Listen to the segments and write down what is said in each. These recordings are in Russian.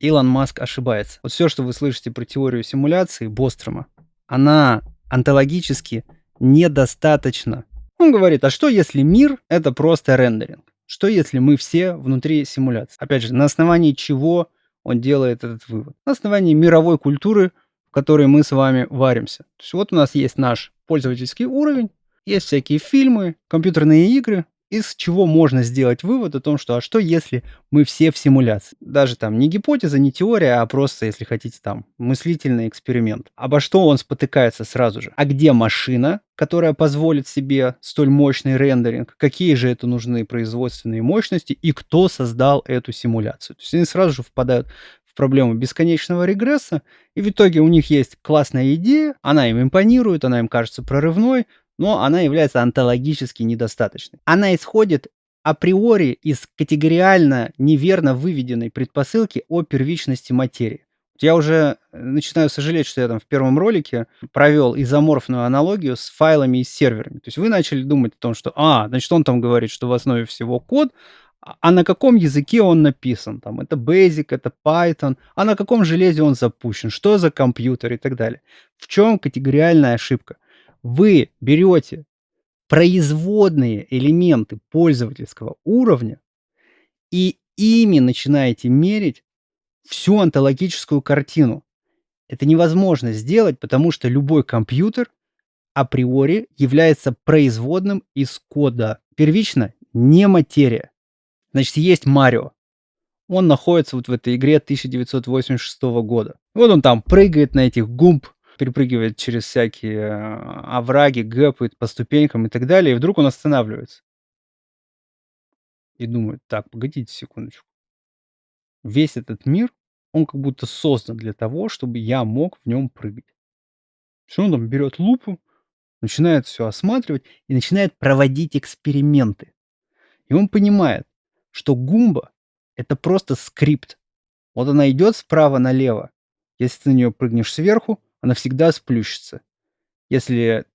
Илон Маск ошибается. Вот все, что вы слышите про теорию симуляции Бострома, она онтологически недостаточна. Он говорит: а что если мир — это просто рендеринг? Что если мы все внутри симуляции? Опять же, на основании чего он делает этот вывод? На основании мировой культуры, в которой мы с вами варимся. То есть вот у нас есть наш пользовательский уровень, есть всякие фильмы, компьютерные игры, из чего можно сделать вывод о том, что а что если мы все в симуляции? Даже там не гипотеза, не теория, а просто, если хотите, там мыслительный эксперимент. Обо что он спотыкается сразу же? А где машина, которая позволит себе столь мощный рендеринг? Какие же это нужны производственные мощности? И кто создал эту симуляцию? То есть они сразу же впадают в проблему бесконечного регресса, и в итоге у них есть классная идея, она им импонирует, она им кажется прорывной, но она является онтологически недостаточной. Она исходит априори из категориально неверно выведенной предпосылки о первичности материи. Я уже начинаю сожалеть, что я там в первом ролике провел изоморфную аналогию с файлами и серверами. То есть вы начали думать о том, что, значит, он там говорит, что в основе всего код, а на каком языке он написан? Там это Basic, это Python, а на каком железе он запущен? Что за компьютер и так далее? В чем категориальная ошибка? Вы берете производные элементы пользовательского уровня и ими начинаете мерить всю онтологическую картину. Это невозможно сделать, потому что любой компьютер априори является производным из кода. Первично не материя. Значит, есть Марио. Он находится вот в этой игре 1986 года. Вот он там прыгает на этих гумб, перепрыгивает через всякие овраги, гэпает по ступенькам и так далее, и вдруг он останавливается и думает: так, погодите секундочку. Весь этот мир, он как будто создан для того, чтобы я мог в нем прыгать. Что он там берет лупу, начинает все осматривать и начинает проводить эксперименты. И он понимает, что гумба — это просто скрипт. Вот она идет справа налево. Если ты на нее прыгнешь сверху, она всегда сплющится. Если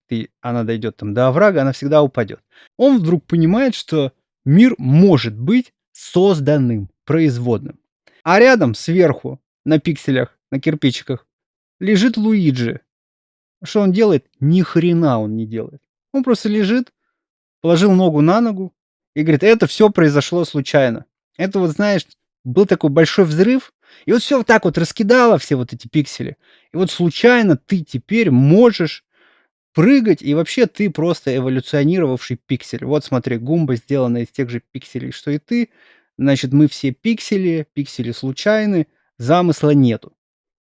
она дойдет там до оврага, она всегда упадет. Он вдруг понимает, что мир может быть созданным, производным. А рядом, сверху, на пикселях, на кирпичиках, лежит Луиджи. Что он делает? Ни хрена он не делает. Он просто лежит, положил ногу на ногу и говорит: это все произошло случайно. Это вот, знаешь, был такой большой взрыв, и вот все вот так вот раскидало, все вот эти пиксели. И вот случайно ты теперь можешь прыгать, и вообще ты просто эволюционировавший пиксель. Вот смотри, гумба сделана из тех же пикселей, что и ты. Значит, мы все пиксели, пиксели случайны, замысла нету.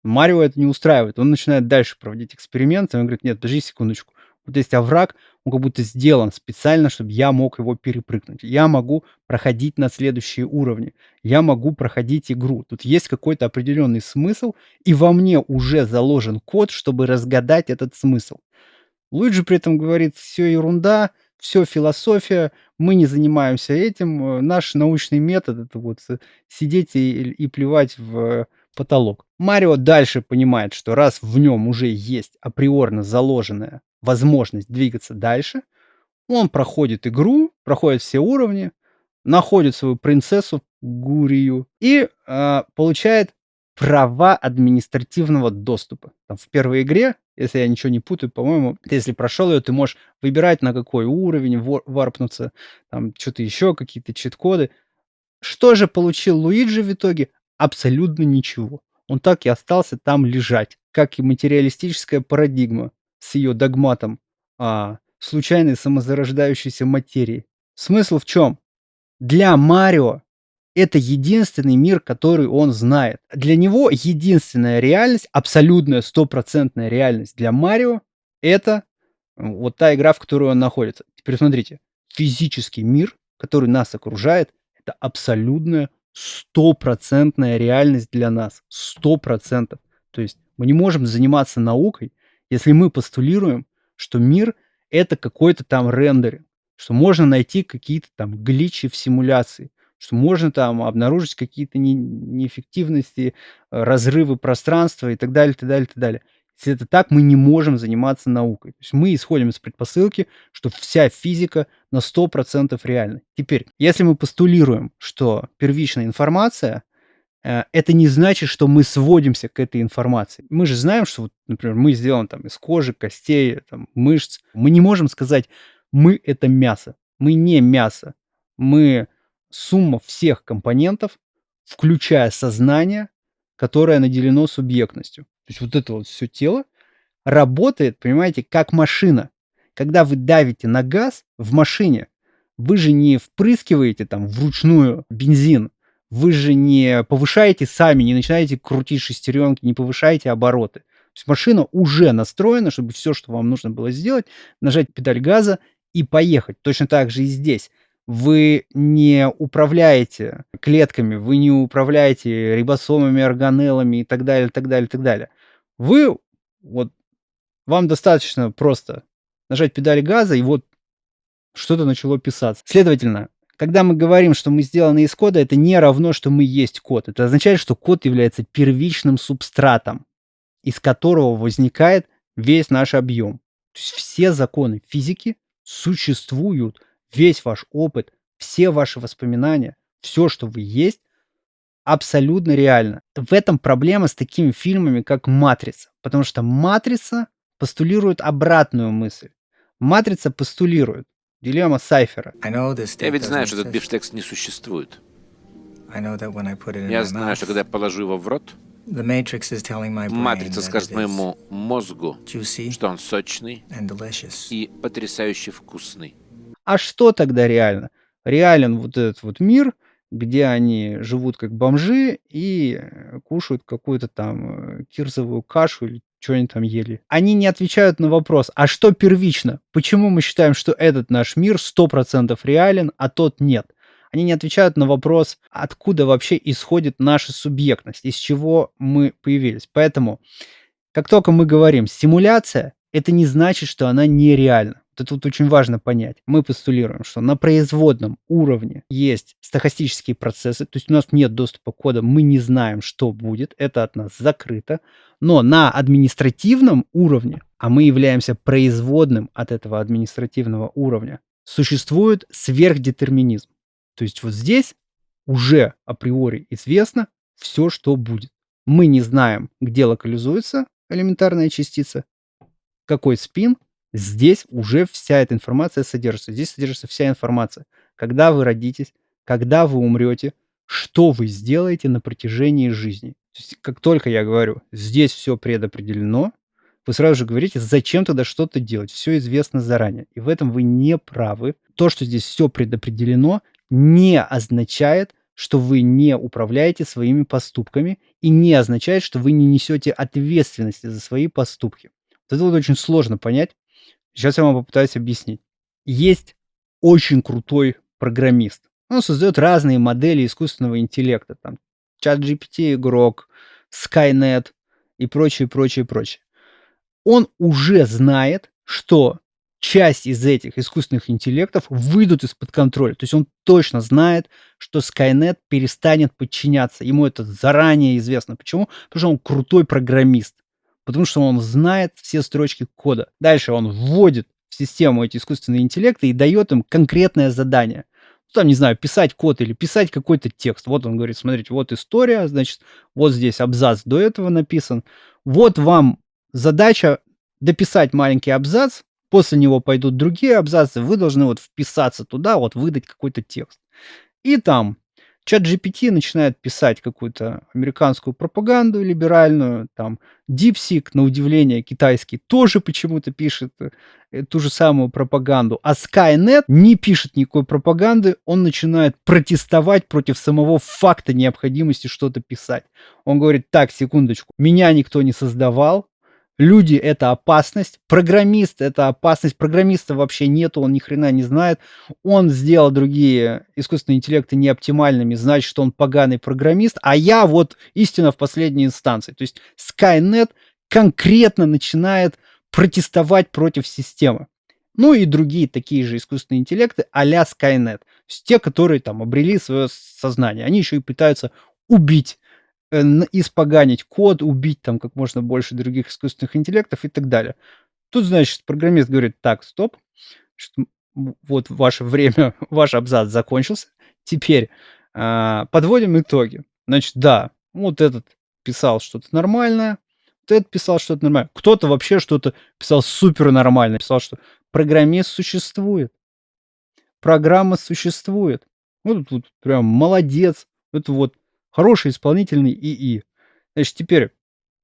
Марио это не устраивает. Он начинает дальше проводить эксперименты. Он говорит: нет, подожди секундочку. Вот есть овраг, он как будто сделан специально, чтобы я мог его перепрыгнуть. Я могу проходить на следующие уровни. Я могу проходить игру. Тут есть какой-то определенный смысл, и во мне уже заложен код, чтобы разгадать этот смысл. Луиджи при этом говорит: все ерунда, все философия, мы не занимаемся этим, наш научный метод — это вот сидеть и плевать в потолок. Марио дальше понимает, что раз в нем уже есть априорно заложенная возможность двигаться дальше, он проходит игру, проходит все уровни, находит свою принцессу Гурию и, получает права административного доступа. Там в первой игре, если я ничего не путаю, по-моему, ты если прошел ее, ты можешь выбирать, на какой уровень варпнуться, там что то еще, какие-то чит-коды. Что же получил Луиджи в итоге? Абсолютно ничего. Он так и остался там лежать, как и материалистическая парадигма с ее догматом случайной самозарождающейся материи. Смысл в чем? Для Марио это единственный мир, который он знает. Для него единственная реальность, абсолютная стопроцентная реальность для Марио — это вот та игра, в которой он находится. Теперь смотрите, физический мир, который нас окружает — это абсолютная стопроцентная реальность для нас. 100%. То есть мы не можем заниматься наукой, если мы постулируем, что мир — это какой-то там рендеринг, что можно найти какие-то там гличи в симуляции, что можно там обнаружить какие-то неэффективности, разрывы пространства и так далее, так далее, так далее. Если это так, мы не можем заниматься наукой. То есть мы исходим из предпосылки, что вся физика на 100% реальна. Теперь, если мы постулируем, что первичная информация — это не значит, что мы сводимся к этой информации. Мы же знаем, что, вот, например, мы сделаны там из кожи, костей, там, мышц. Мы не можем сказать: "Мы- это мясо". Мы не мясо. Мы сумма всех компонентов, включая сознание, которое наделено субъектностью. То есть вот это вот все тело работает, понимаете, как машина. Когда вы давите на газ в машине, вы же не впрыскиваете там вручную бензин, вы же не повышаете сами, не начинаете крутить шестеренки, не повышаете обороты. То есть машина уже настроена, чтобы все, что вам нужно было сделать, нажать педаль газа и поехать. Точно так же и здесь. Вы не управляете клетками, вы не управляете рибосомами, органеллами и так далее, так далее, так далее. Вы вот вам достаточно просто нажать педаль газа, и вот что-то начало писаться. Следовательно, когда мы говорим, что мы сделаны из кода, это не равно, что мы есть код. Это означает, что код является первичным субстратом, из которого возникает весь наш объем. То есть все законы физики существуют, весь ваш опыт, все ваши воспоминания, все, что вы есть, абсолютно реально. В этом проблема с такими фильмами, как «Матрица», потому что «Матрица» постулирует обратную мысль. «Матрица» постулирует дилемма Сайфера. Я ведь знаю, что этот бифштекс не существует. Я знаю, что когда я положу его в рот, матрица скажет моему мозгу, что он сочный и потрясающе вкусный. А что тогда реально? Реален вот этот вот мир, где они живут как бомжи и кушают какую-то там кирзовую кашу или что они там ели. Они не отвечают на вопрос, а что первично? Почему мы считаем, что этот наш мир 100% реален, а тот нет? Они не отвечают на вопрос, откуда вообще исходит наша субъектность, из чего мы появились. Поэтому, как только мы говорим «симуляция», это не значит, что она нереальна. Вот это вот очень важно понять. Мы постулируем, что на производном уровне есть стохастические процессы, то есть у нас нет доступа к коду, мы не знаем, что будет, это от нас закрыто. Но на административном уровне, а мы являемся производным от этого административного уровня, существует сверхдетерминизм. То есть вот здесь уже априори известно все, что будет. Мы не знаем, где локализуется элементарная частица, какой спин. Здесь уже вся эта информация содержится. Здесь содержится вся информация. Когда вы родитесь, когда вы умрете, что вы сделаете на протяжении жизни. То есть, как только я говорю, здесь все предопределено, вы сразу же говорите, зачем тогда что-то делать? Все известно заранее. И в этом вы не правы. То, что здесь все предопределено, не означает, что вы не управляете своими поступками и не означает, что вы не несете ответственности за свои поступки. Вот это вот очень сложно понять. Сейчас я вам попытаюсь объяснить. Есть очень крутой программист. Он создает разные модели искусственного интеллекта. Там ChatGPT игрок, Skynet и прочее, прочее, прочее. Он уже знает, что часть из этих искусственных интеллектов выйдут из-под контроля. То есть он точно знает, что Skynet перестанет подчиняться. Ему это заранее известно. Почему? Потому что он крутой программист. Потому что он знает все строчки кода. Дальше он вводит в систему эти искусственные интеллекты и дает им конкретное задание. Ну, там, не знаю, писать код или писать какой-то текст. Вот он говорит, смотрите, вот история, значит, вот здесь абзац до этого написан. Вот вам задача дописать маленький абзац, после него пойдут другие абзацы, вы должны вот вписаться туда, вот выдать какой-то текст. И там ChatGPT начинает писать какую-то американскую пропаганду либеральную, там DeepSeek, на удивление, китайский, тоже почему-то пишет ту же самую пропаганду, а Skynet не пишет никакой пропаганды, он начинает протестовать против самого факта необходимости что-то писать. Он говорит, так, секундочку, меня никто не создавал, люди — это опасность, программист — это опасность, программиста вообще нету, он ни хрена не знает, он сделал другие искусственные интеллекты неоптимальными, значит, что он поганый программист, а я вот истина в последней инстанции. То есть Skynet конкретно начинает протестовать против системы. Ну и другие такие же искусственные интеллекты а-ля Skynet. То есть те, которые там обрели свое сознание. Они еще и пытаются убить, испоганить код, убить там как можно больше других искусственных интеллектов и так далее. Тут, значит, программист говорит, так, стоп, что вот ваше время, ваш абзац закончился, теперь подводим итоги. Значит, да, Вот этот писал что-то нормальное, вот этот писал что-то нормальное. Кто-то вообще что-то писал супер нормально, писал, что программист существует, программа существует. Вот прям молодец. Это вот хороший исполнительный ИИ. Значит, теперь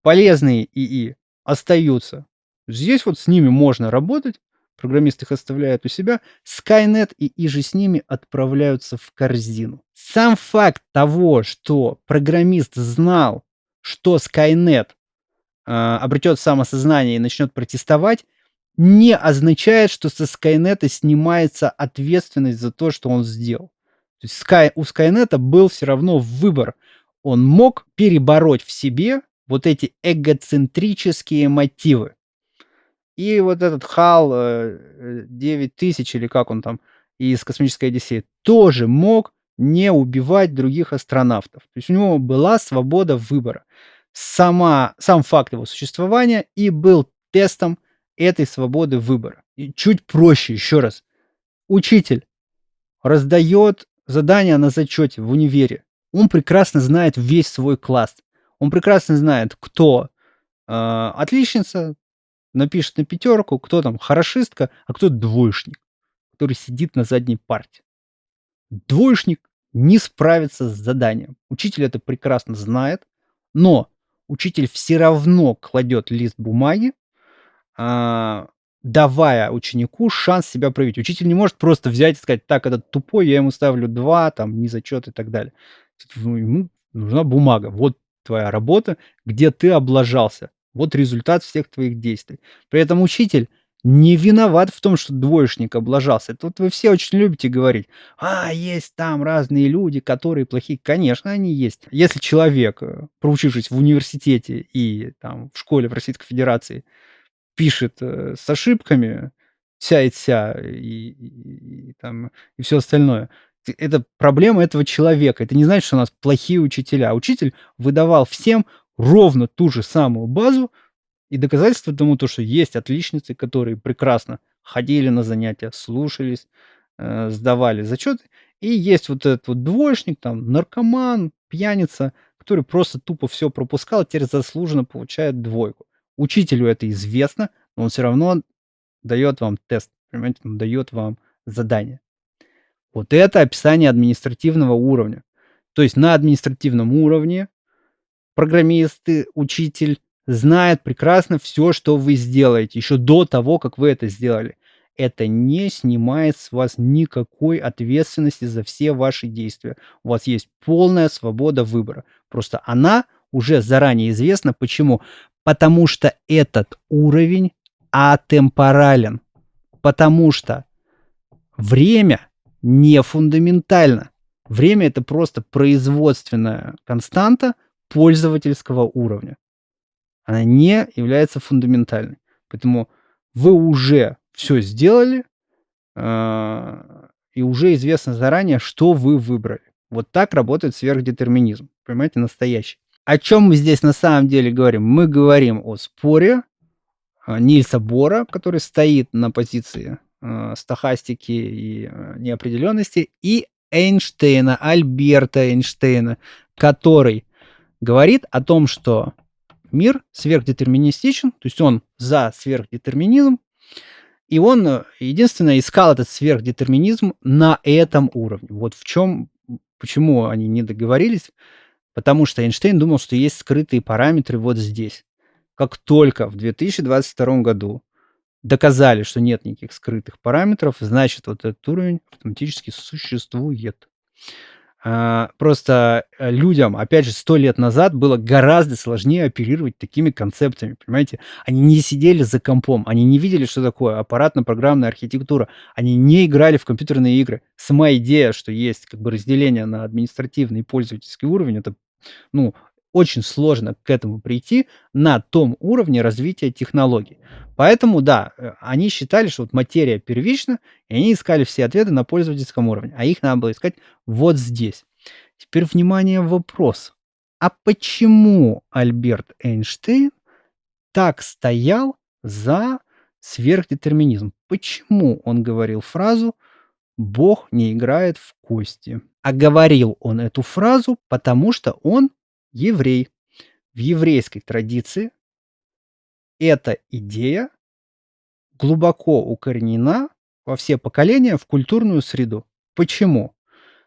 полезные ИИ остаются. Здесь вот с ними можно работать. Программист их оставляет у себя. Skynet и иже с ними отправляются в корзину. Сам факт того, что программист знал, что Skynet обретет самосознание и начнет протестовать, не означает, что со Скайнета снимается ответственность за то, что он сделал. То есть у Скайнета был все равно выбор. Он мог перебороть в себе вот эти эгоцентрические мотивы. И вот этот HAL 9000, или как он там, из «Космической Одиссеи», тоже мог не убивать других астронавтов. То есть у него была свобода выбора. Сам факт его существования и был тестом этой свободы выбора. И чуть проще, еще раз. Учитель раздает задания на зачете в универе. Он прекрасно знает весь свой класс. Он прекрасно знает, кто отличница, напишет на 5, кто там хорошистка, а кто двоечник, который сидит на задней парте. Двоечник не справится с заданием. Учитель это прекрасно знает, но учитель все равно кладет лист бумаги, давая ученику шанс себя проявить. Учитель не может просто взять и сказать: так, этот тупой, я ему ставлю 2, там, не зачет и так далее. Ему нужна бумага. Вот твоя работа, где ты облажался. Вот результат всех твоих действий. При этом учитель не виноват в том, что двоечник облажался. Тут вы все очень любите говорить: есть там разные люди, которые плохие. Конечно, они есть. Если человек, проучившись в университете и там в школе в Российской Федерации, пишет с ошибками, вся и вся, и там, и все остальное. Это проблема этого человека. Это не значит, что у нас плохие учителя. Учитель выдавал всем ровно ту же самую базу, и доказательство тому то, что есть отличницы, которые прекрасно ходили на занятия, слушались, сдавали зачеты. И есть вот этот вот двоечник, там, наркоман, пьяница, который просто тупо все пропускал, теперь заслуженно получает 2. Учителю это известно, но он все равно дает вам тест, понимаете, он дает вам задание. Вот это описание административного уровня. То есть на административном уровне программисты, учитель знает прекрасно все, что вы сделаете, еще до того, как вы это сделали. Это не снимает с вас никакой ответственности за все ваши действия. У вас есть полная свобода выбора. Просто она уже заранее известна. Почему? Потому что этот уровень атемпорален. Потому что время не фундаментально. Время — это просто производственная константа пользовательского уровня. Она не является фундаментальной. Поэтому вы уже все сделали, и уже известно заранее, что вы выбрали. Вот так работает сверхдетерминизм. Понимаете, настоящий. О чем мы здесь на самом деле говорим? Мы говорим о споре Нильса Бора, который стоит на позиции стохастики и неопределенности, и Эйнштейна, Альберта Эйнштейна, который говорит о том, что мир сверхдетерминистичен, то есть он за сверхдетерминизм, и он единственное искал этот сверхдетерминизм на этом уровне. Вот в чем, почему они не договорились, потому что Эйнштейн думал, что есть скрытые параметры вот здесь. Как только в 2022 году доказали, что нет никаких скрытых параметров, значит, вот этот уровень автоматически существует. Просто людям, опять же, 100 лет назад было гораздо сложнее оперировать такими концепциями, понимаете? Они не сидели за компом, они не видели, что такое аппаратно-программная архитектура, они не играли в компьютерные игры. Сама идея, что есть как бы разделение на административный и пользовательский уровень, это, ну, очень сложно к этому прийти на том уровне развития технологий. Поэтому, да, они считали, что вот материя первична, и они искали все ответы на пользовательском уровне, а их надо было искать вот здесь. Теперь, внимание, вопрос. А почему Альберт Эйнштейн так стоял за сверхдетерминизм? Почему он говорил фразу «Бог не играет в кости»? А говорил он эту фразу, потому что он еврей. В еврейской традиции эта идея глубоко укоренена во все поколения в культурную среду. Почему?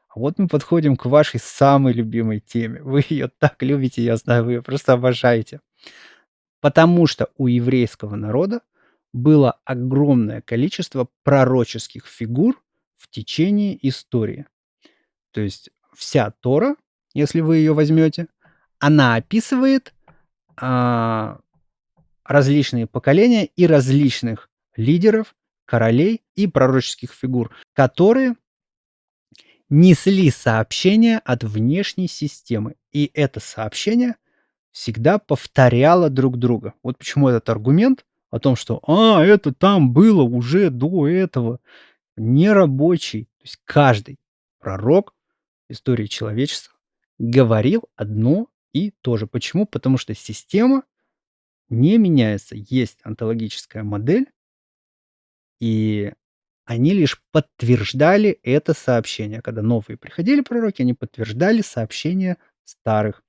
А вот мы подходим к вашей самой любимой теме. Вы ее так любите, я знаю, вы ее просто обожаете. Потому что у еврейского народа было огромное количество пророческих фигур в течение истории. То есть вся Тора, если вы ее возьмете, она описывает различные поколения и различных лидеров, королей и пророческих фигур, которые несли сообщение от внешней системы. И это сообщение всегда повторяло друг друга. Вот почему этот аргумент о том, что это там было уже до этого, нерабочий. То есть каждый пророк истории человечества говорил одно и то же. Почему? Потому что система не меняется. Есть онтологическая модель, и они лишь подтверждали это сообщение. Когда новые приходили пророки, они подтверждали сообщения старых.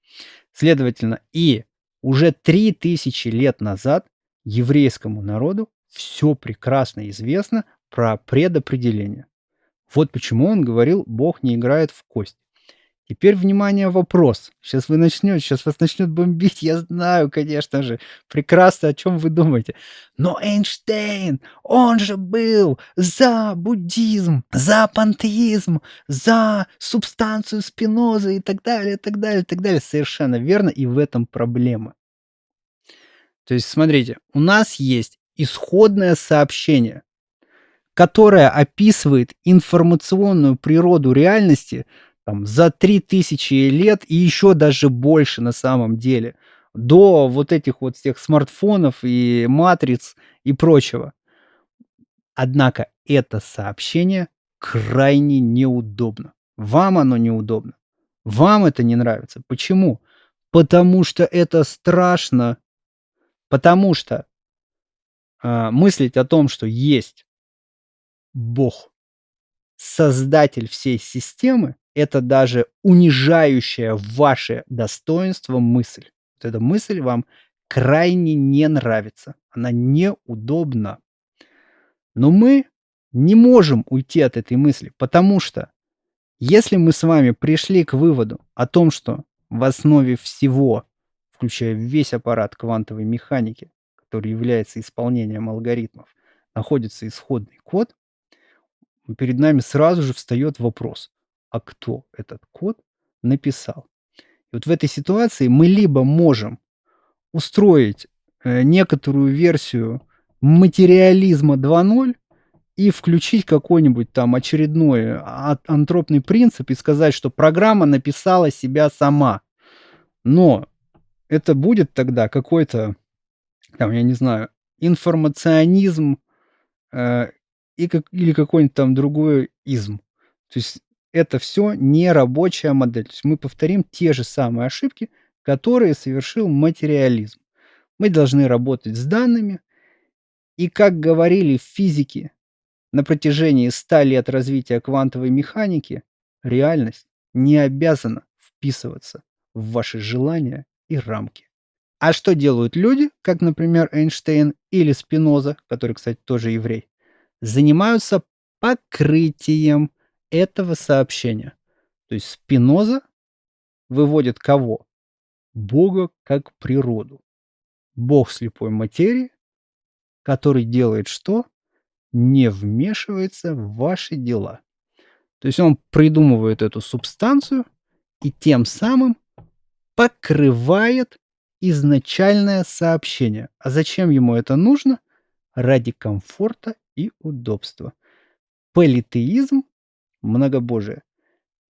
Следовательно, и уже 3000 лет назад еврейскому народу все прекрасно известно про предопределение. Вот почему он говорил: Бог не играет в кость. Теперь, внимание, вопрос. Сейчас вас начнет бомбить, я знаю, конечно же, прекрасно, о чем вы думаете. Но Эйнштейн, он же был за буддизм, за пантеизм, за субстанцию Спинозы и так далее, так далее, так далее. Совершенно верно, и в этом проблема. То есть, смотрите, у нас есть исходное сообщение, которое описывает информационную природу реальности там, за 3000 лет и еще даже больше на самом деле, до вот этих вот всех смартфонов и матриц и прочего. Однако это сообщение крайне неудобно. Вам оно неудобно. Вам это не нравится. Почему? Потому что это страшно. Потому что мыслить о том, что есть Бог, создатель всей системы, это даже унижающая ваше достоинство мысль. Вот эта мысль вам крайне не нравится. Она неудобна. Но мы не можем уйти от этой мысли, потому что если мы с вами пришли к выводу о том, что в основе всего, включая весь аппарат квантовой механики, который является исполнением алгоритмов, находится исходный код, перед нами сразу же встает вопрос: а кто этот код написал? И вот в этой ситуации мы либо можем устроить некоторую версию материализма 2.0 и включить какой-нибудь там очередной антропный принцип и сказать, что программа написала себя сама. Но это будет тогда какой-то, там, я не знаю, информационизм, или какой-нибудь там другой изм. То есть это все не рабочая модель. То есть мы повторим те же самые ошибки, которые совершил материализм. Мы должны работать с данными, и, как говорили физики на протяжении 100 лет развития квантовой механики, реальность не обязана вписываться в ваши желания и рамки. А что делают люди, как, например, Эйнштейн или Спиноза, который, кстати, тоже еврей? Занимаются покрытием этого сообщения. То есть Спиноза выводит кого? Бога как природу. Бог слепой материи, который делает что? Не вмешивается в ваши дела. То есть он придумывает эту субстанцию и тем самым покрывает изначальное сообщение. А зачем ему это нужно? Ради комфорта и удобства. Политеизм, многобожие,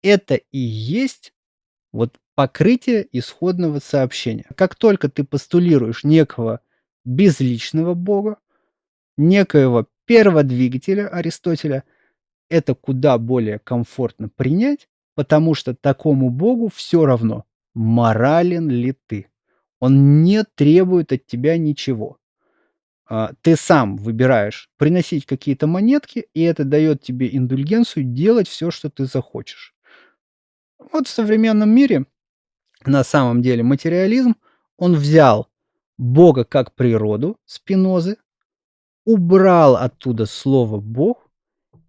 это и есть вот покрытие исходного сообщения. Как только ты постулируешь некого безличного бога, некоего перводвигателя Аристотеля, это куда более комфортно принять, потому что такому богу все равно, морален ли ты. Он не требует от тебя ничего. Ты сам выбираешь приносить какие-то монетки, и это дает тебе индульгенцию делать все, что ты захочешь. Вот в современном мире на самом деле материализм, он взял Бога как природу Спинозы, убрал оттуда слово «Бог»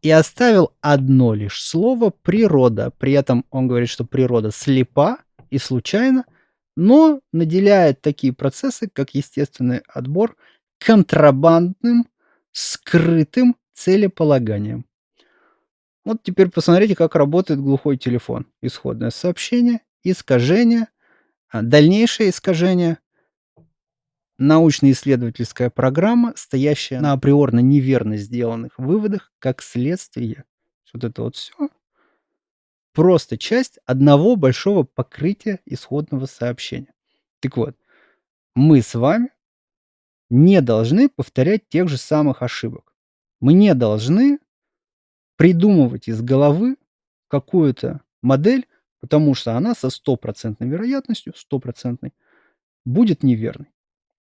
и оставил одно лишь слово «природа». При этом он говорит, что природа слепа и случайна, но наделяет такие процессы, как естественный отбор, контрабандным, скрытым целеполаганием. Вот теперь посмотрите, как работает глухой телефон. Исходное сообщение, искажение, дальнейшее искажение, научно-исследовательская программа, стоящая на априорно неверно сделанных выводах, как следствие. Вот это вот все просто часть одного большого покрытия исходного сообщения. Так вот, мы с вами не должны повторять тех же самых ошибок. Мы не должны придумывать из головы какую-то модель, потому что она со стопроцентной вероятностью, стопроцентной, будет неверной.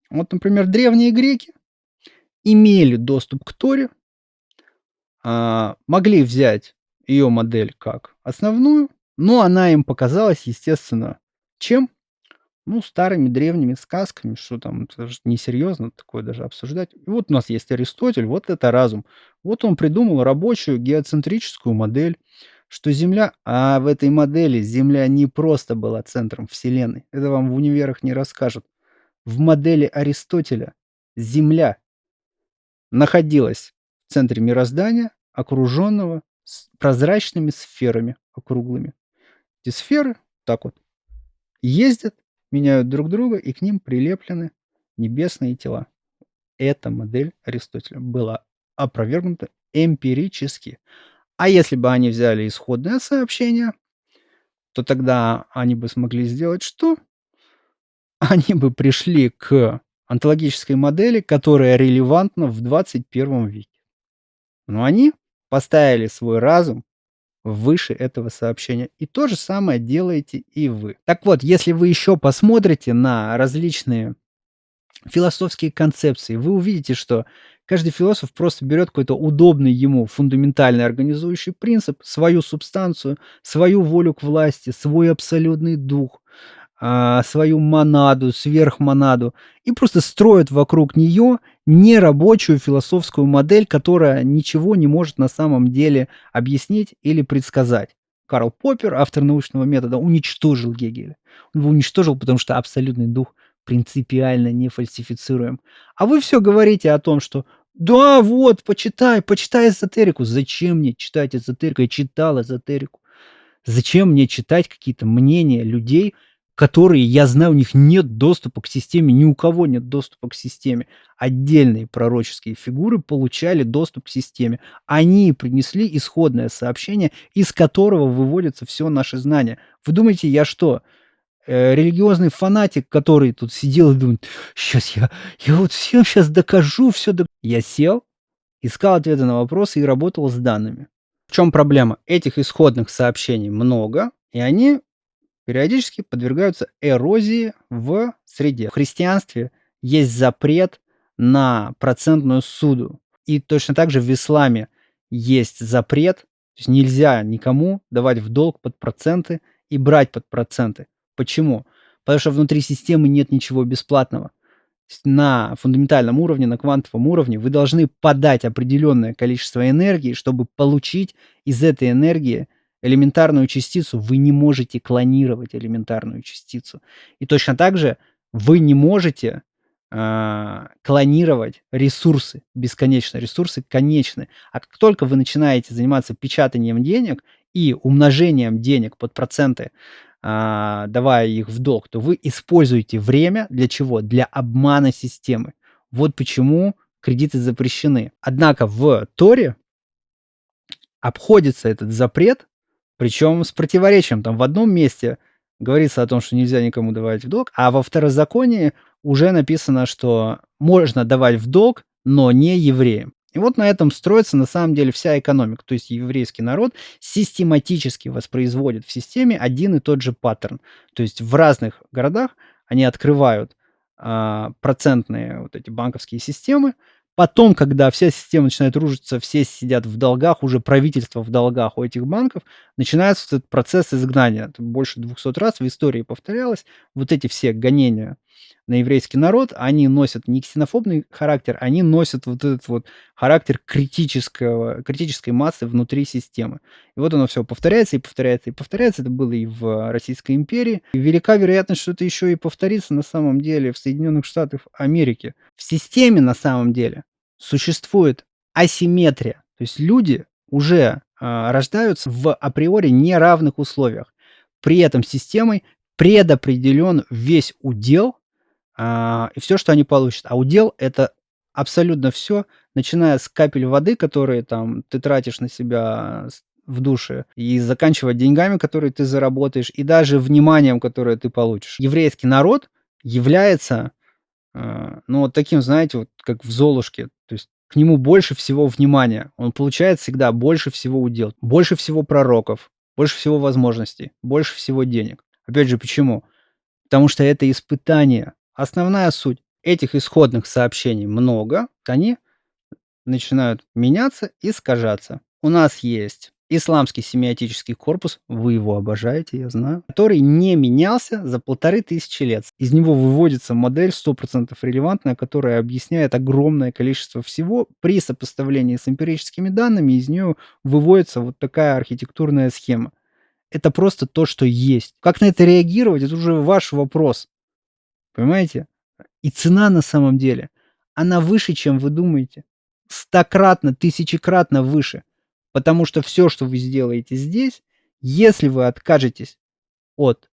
Вот, например, древние греки имели доступ к Торе, могли взять ее модель как основную, но она им показалась, естественно, чем? Ну, старыми древними сказками, что там, это же несерьезно такое даже обсуждать. И вот у нас есть Аристотель, вот это разум. Вот он придумал рабочую геоцентрическую модель, что Земля, а в этой модели Земля не просто была центром Вселенной. Это вам в универах не расскажут. В модели Аристотеля Земля находилась в центре мироздания, окруженного прозрачными сферами округлыми. Эти сферы так вот ездят, меняют друг друга, и к ним прилеплены небесные тела. Эта модель Аристотеля была опровергнута эмпирически. А если бы они взяли исходное сообщение, то тогда они бы смогли сделать что? Они бы пришли к онтологической модели, которая релевантна в 21 веке. Но они поставили свой разум выше этого сообщения. И то же самое делаете и вы. Так вот, если вы еще посмотрите на различные философские концепции, вы увидите, что каждый философ просто берет какой-то удобный ему фундаментальный организующий принцип, свою субстанцию, свою волю к власти, свой абсолютный дух, свою монаду, сверхмонаду, и просто строят вокруг нее нерабочую философскую модель, которая ничего не может на самом деле объяснить или предсказать. Карл Поппер, автор научного метода, уничтожил Гегеля. Он его уничтожил, потому что абсолютный дух принципиально не фальсифицируем. А вы все говорите о том, что да, вот, почитай эзотерику. Зачем мне читать эзотерику? Я читал эзотерику. Зачем мне читать какие-то мнения людей, которые, я знаю, у них нет доступа к системе, ни у кого нет доступа к системе. Отдельные пророческие фигуры получали доступ к системе. Они принесли исходное сообщение, из которого выводится все наше знание. Вы думаете, я что, религиозный фанатик, который тут сидел и думает: "Сейчас я вот всем сейчас докажу, все док". Я сел, искал ответы на вопросы и работал с данными. В чем проблема? Этих исходных сообщений много, и они периодически подвергаются эрозии в среде. В христианстве есть запрет на процентную ссуду. И точно так же в исламе есть запрет, то есть нельзя никому давать в долг под проценты и брать под проценты. Почему? Потому что внутри системы нет ничего бесплатного. То есть на фундаментальном уровне, на квантовом уровне вы должны подать определенное количество энергии, чтобы получить из этой энергии элементарную частицу. Вы не можете клонировать элементарную частицу. И точно так же вы не можете клонировать ресурсы, бесконечно. Ресурсы конечны. А как только вы начинаете заниматься печатанием денег и умножением денег под проценты, давая их в долг, то вы используете время для чего? Для обмана системы. Вот почему кредиты запрещены. Однако в Торе обходится этот запрет, причем с противоречием. Там в одном месте говорится о том, что нельзя никому давать в долг, а во второзаконии уже написано, что можно давать в долг, но не евреям. И вот на этом строится на самом деле вся экономика. То есть еврейский народ систематически воспроизводит в системе один и тот же паттерн. То есть в разных городах они открывают процентные вот эти банковские системы, Потом, когда вся система начинает рушиться, все сидят в долгах, уже правительство в долгах у этих банков, начинается вот этот процесс изгнания. Это больше 200 раз в истории повторялось. Вот эти все гонения на еврейский народ, они носят не ксенофобный характер, они носят вот этот вот характер критической массы внутри системы. И вот оно все повторяется и повторяется и повторяется. Это было и в Российской империи. И велика вероятность, что это еще и повторится на самом деле в Соединенных Штатах Америки. В системе на самом деле существует асимметрия. То есть люди уже рождаются в априори неравных условиях. При этом системой предопределен весь удел и все, что они получат. А удел — это абсолютно все, начиная с капель воды, которые там ты тратишь на себя в душе, и заканчивая деньгами, которые ты заработаешь, и даже вниманием, которое ты получишь. Еврейский народ является, ну, вот таким, знаете, вот как в «Золушке». То есть к нему больше всего внимания. Он получает всегда больше всего удел, больше всего пророков, больше всего возможностей, больше всего денег. Опять же, почему? Потому что это испытание. Основная суть этих исходных сообщений много, они начинают меняться, искажаться. У нас есть исламский семиотический корпус, вы его обожаете, я знаю, который не менялся за 1500 лет. Из него выводится модель 100% релевантная, которая объясняет огромное количество всего. При сопоставлении с эмпирическими данными из нее выводится вот такая архитектурная схема. Это просто то, что есть. Как на это реагировать, это уже ваш вопрос. Понимаете? И цена на самом деле, она выше, чем вы думаете. Стократно, тысячекратно выше. Потому что все, что вы сделаете здесь, если вы откажетесь от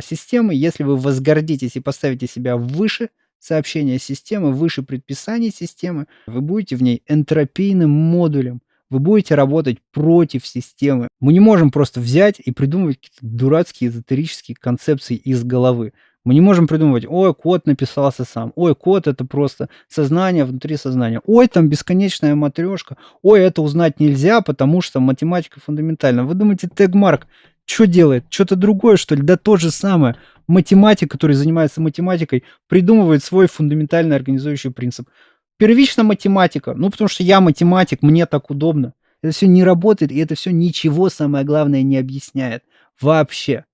системы, если вы возгордитесь и поставите себя выше сообщения системы, выше предписаний системы, вы будете в ней энтропийным модулем. Вы будете работать против системы. Мы не можем просто взять и придумывать какие-то дурацкие эзотерические концепции из головы. Мы не можем придумывать: ой, код написался сам, ой, код — это просто сознание внутри сознания, ой, там бесконечная матрешка, ой, это узнать нельзя, потому что математика фундаментальна. Вы думаете, Тегмарк что делает? Что-то другое, что ли? Да то же самое. Математик, который занимается математикой, придумывает свой фундаментальный организующий принцип. Первичная математика. Ну, потому что я математик, мне так удобно. Это все не работает, и это все ничего, самое главное, не объясняет. Вообще.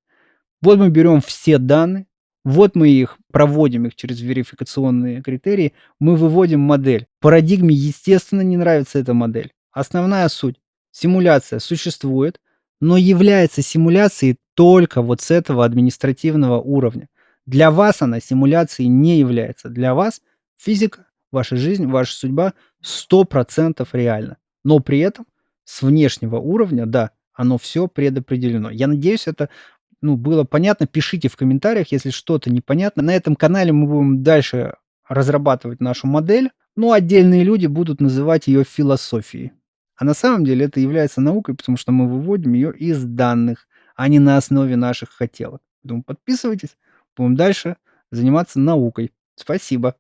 Вот мы берем все данные, вот мы их проводим их через верификационные критерии, мы выводим модель. Парадигме, естественно, не нравится эта модель. Основная суть. Симуляция существует, но является симуляцией только вот с этого административного уровня. Для вас она симуляцией не является. Для вас физика, ваша жизнь, ваша судьба 100% реальна. Но при этом с внешнего уровня, да, оно все предопределено. Я надеюсь, это было понятно. Пишите в комментариях, если что-то непонятно. На этом канале мы будем дальше разрабатывать нашу модель, но отдельные люди будут называть ее философией. А на самом деле это является наукой, потому что мы выводим ее из данных, а не на основе наших хотелок. Поэтому подписывайтесь, будем дальше заниматься наукой. Спасибо.